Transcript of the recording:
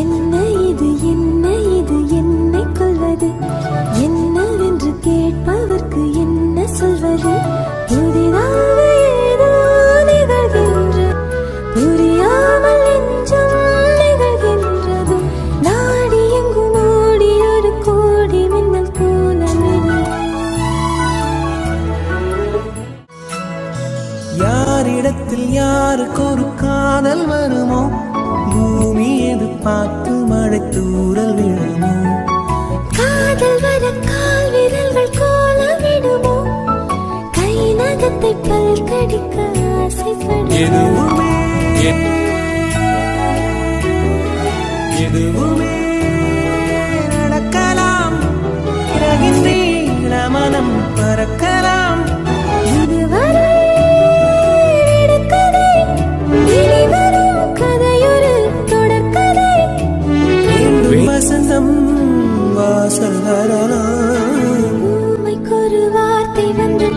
என்ன இது என்னை கொள்வது என்னவென்று கேட்பவர்க்கு என்ன சொல்வது புதிதாக ஏதோ நிகழ்கின்ற புரியாமல் நெஞ்சம் நிகழ்கின்றது நாடி எங்கும் ஓடி ஒரு கோடி மின்னல் போல யாரிடத்தில் யாருக்கு ஒரு காதல் வருமோ பூமி எதிர்பார்த்து மழை தூறல் விழுமோ காதல் வர கால் விரல்கள் கோலமிடுமோ கை நகத்தை பல் கடிக்க ஆசைப்படும் எதுவுமே நடக்கலாம் மனம் பறக்கலாம் இதுவரை வசந்தம் வாசல் வரலாம் ஒரு வார்த்தை வந்து